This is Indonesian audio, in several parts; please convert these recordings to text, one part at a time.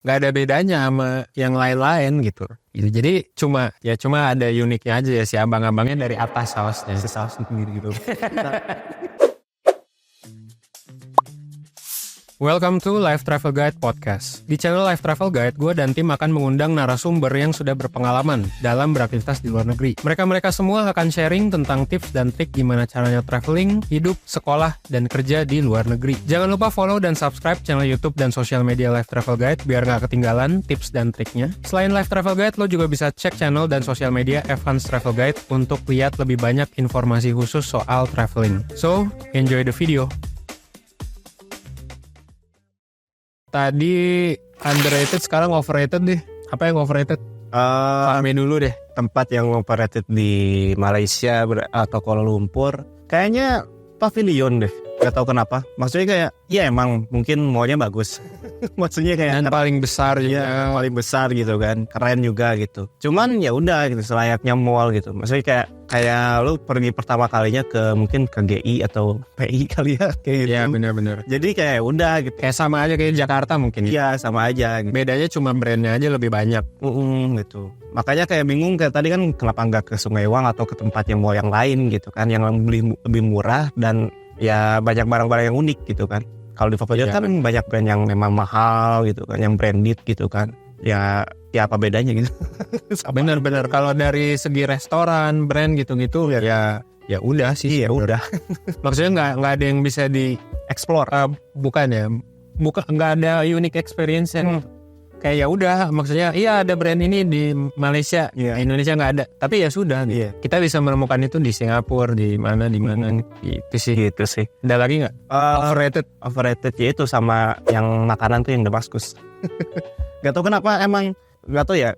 nggak ada bedanya sama yang lain-lain gitu. Jadi cuma ada uniknya aja ya si abang-abangnya dari atas sausnya. Si saus sendiri gitu. Welcome to Life Travel Guide Podcast. Di channel Life Travel Guide, gue dan tim akan mengundang narasumber yang sudah berpengalaman dalam beraktivitas di luar negeri. Mereka semua akan sharing tentang tips dan trik gimana caranya traveling, hidup, sekolah, dan kerja di luar negeri. Jangan lupa follow dan subscribe channel YouTube dan sosial media Life Travel Guide biar nggak ketinggalan tips dan triknya. Selain Life Travel Guide, lo juga bisa cek channel dan sosial media Evans Travel Guide untuk lihat lebih banyak informasi khusus soal traveling. So, enjoy the video. Tadi underrated, sekarang overrated deh. Apa yang overrated? Kami dulu deh. Tempat yang overrated di Malaysia atau Kuala Lumpur kayaknya pavilion deh. Gak tau kenapa. Maksudnya kayak ya emang mungkin mallnya bagus. Maksudnya kayak Dan paling besar juga. Ya, paling besar gitu kan. Keren juga gitu. Cuman ya udah gitu selayaknya mall gitu. Maksudnya kayak lu pergi pertama kalinya ke mungkin ke GI atau PI kali ya kayak gitu. Iya benar-benar. Jadi kayak udah gitu. Kayak sama aja kayak Jakarta mungkin. Iya sama aja gitu. Bedanya cuma brandnya aja lebih banyak. Gitu. Makanya kayak bingung kayak tadi kan kenapa nggak ke Sungai Wang atau ke tempat yang mall yang lain gitu kan, yang lebih murah dan ya banyak barang-barang yang unik gitu kan. Kalau di pavilion kan banyak brand yang memang mahal gitu kan, yang branded gitu kan. Ya apa bedanya gitu. Bener-bener kalau dari segi restoran, brand gitu-gitu ya udah sih. Ya udah. Maksudnya nggak ada yang bisa di Explore. Nggak ada unique experience yang kayak ya udah, maksudnya iya ada brand ini di Malaysia, Indonesia nggak ada, tapi ya sudah gitu. Kita bisa menemukan itu di Singapura, di mana gitu sih. Ada lagi nggak Overrated ya itu sama yang makanan tuh yang Damaskus. Gak tau kenapa emang gak tau ya,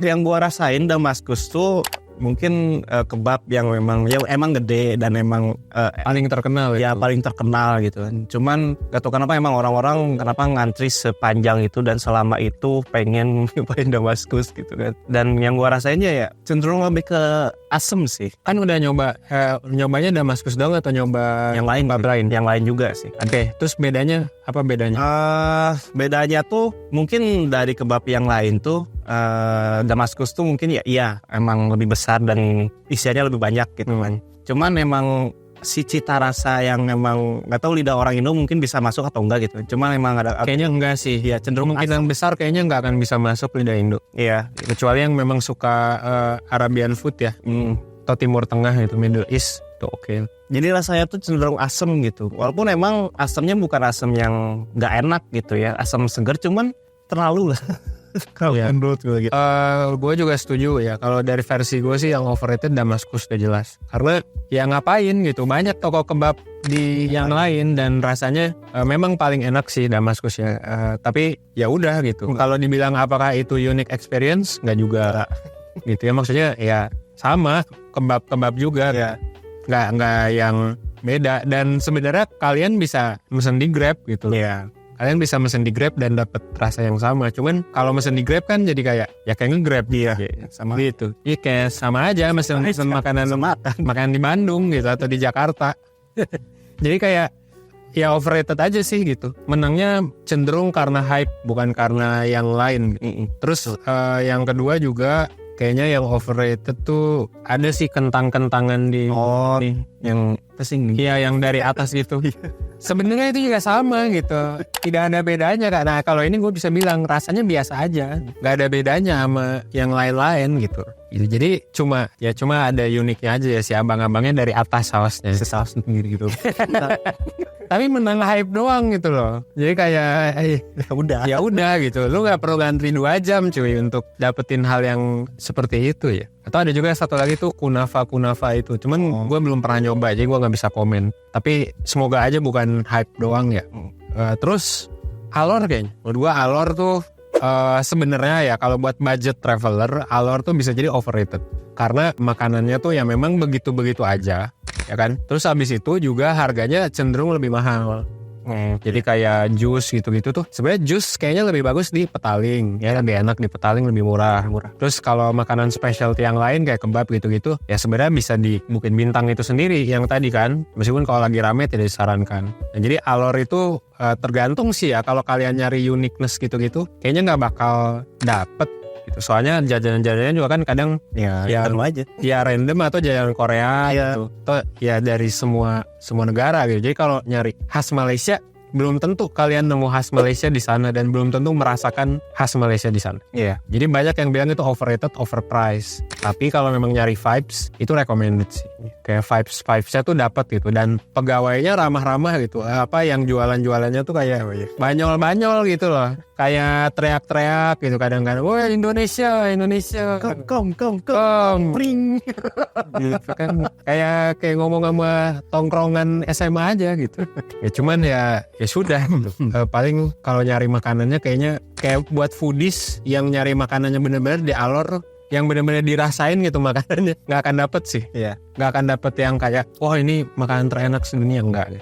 yang gua rasain Damaskus tuh mungkin kebab yang memang ya emang gede dan emang paling terkenal ya paling terkenal gitu kan. Cuman gak tau kenapa emang orang-orang kenapa ngantri sepanjang itu dan selama itu pengen nyobain Damaskus gitu kan. Dan yang gua rasainnya ya cenderung lebih ke asem sih. Kan udah nyobanya Damaskus dong atau nyoba yang lain juga sih. Oke, terus bedanya apa bedanya? Bedanya tuh mungkin dari kebab yang lain tuh Damaskus tuh mungkin ya emang lebih besar dan isiannya lebih banyak gitu kan. Cuman emang si cita rasa yang memang nggak tahu lidah orang Indo mungkin bisa masuk atau enggak gitu. Cuman emang ada kayaknya enggak sih. Ya cenderung yang besar kayaknya nggak akan bisa masuk lidah Indo. Iya. Kecuali yang memang suka Arabian food ya. Atau Timur Tengah itu Middle East tuh oke. Jadi rasanya tuh cenderung asem gitu. Walaupun emang asemnya bukan asem yang nggak enak gitu ya. Asem segar cuman terlalu lah. Kalau menurut gue gitu. Gue juga setuju ya. Kalau dari versi gue sih yang overrated Damaskus udah jelas. Karena ya ngapain gitu. Banyak toko kebab di yang lain dan rasanya memang paling enak sih Damaskus ya. Tapi ya udah gitu. Kalau dibilang apakah itu unique experience, nggak juga gitu ya. Maksudnya ya sama kebab juga. Ya. Nggak yang beda. Dan sebenarnya kalian bisa mesen di Grab gitu. Iya. Kalian bisa mesen di Grab dan dapat rasa yang sama. Cuman kalau mesen di Grab kan jadi kayak nge-Grab dia sama gitu. Iya kayak sama aja mesen makanan di Bandung gitu atau di Jakarta. Jadi kayak ya overrated aja sih gitu. Menangnya cenderung karena hype bukan karena yang lain. Terus yang kedua juga kayaknya yang overrated tuh ada sih kentang-kentangan di yang pesing nih. Iya yang dari atas gitu. Sebenarnya itu juga sama gitu. Tidak ada bedanya Kak. Nah kalau ini gue bisa bilang rasanya biasa aja. Gak ada bedanya sama yang lain-lain gitu. Jadi cuma ada uniknya aja ya si abang-abangnya dari atas sausnya. Si saus sendiri gitu. Tapi menang hype doang gitu loh. Jadi kayak ya udah gitu. Lu gak perlu ngantri 2 jam cuy untuk dapetin hal yang seperti itu ya. Atau ada juga satu lagi tuh kunafa itu. Cuman gue belum pernah nyoba jadi gue gak bisa komen. Tapi semoga aja bukan hype doang ya. Terus Alor kayaknya. Menurut gue Alor tuh sebenarnya ya kalau buat budget traveler Alor tuh bisa jadi overrated. Karena makanannya tuh ya memang begitu-begitu aja. Ya kan. Terus habis itu juga harganya cenderung lebih mahal. Jadi kayak jus gitu-gitu tuh. Sebenarnya jus kayaknya lebih bagus di Petaling. Ya lebih enak di Petaling, lebih murah. Terus kalau makanan specialty yang lain kayak kebab gitu-gitu, ya sebenarnya bisa di Bukit Bintang itu sendiri yang tadi kan. Meskipun kalau lagi rame tidak disarankan. Nah, jadi Alor itu tergantung sih ya. Kalau kalian nyari uniqueness gitu-gitu, kayaknya nggak bakal dapet. Gitu. Soalnya jajanan-jajanannya juga kan kadang ya aja. Ya random atau jajanan Korea gitu. Atau ya dari semua negara gitu. Jadi kalau nyari khas Malaysia belum tentu kalian nemu khas Malaysia di sana dan belum tentu merasakan khas Malaysia di sana. Iya. Jadi banyak yang bilang itu overrated, overpriced. Tapi kalau memang nyari vibes itu recommended sih. Kayak vibesnya tuh dapat gitu dan pegawainya ramah-ramah gitu. Apa yang jualannya tuh kayak banyol-banyol gitu loh. Kayak teriak-teriak gitu kadang-kadang. Woi Indonesia. Kom. Pring. Gitu kan. Kayak ngomong sama tongkrongan SMA aja gitu. Ya cuman ya sudah gitu. Paling kalau nyari makanannya kayaknya kayak buat foodies yang nyari makanannya bener-bener di Alor yang bener-bener dirasain gitu makanannya nggak akan dapet sih. Iya. Nggak akan dapet yang kayak wah ini makanan terenak sedunia, enggak.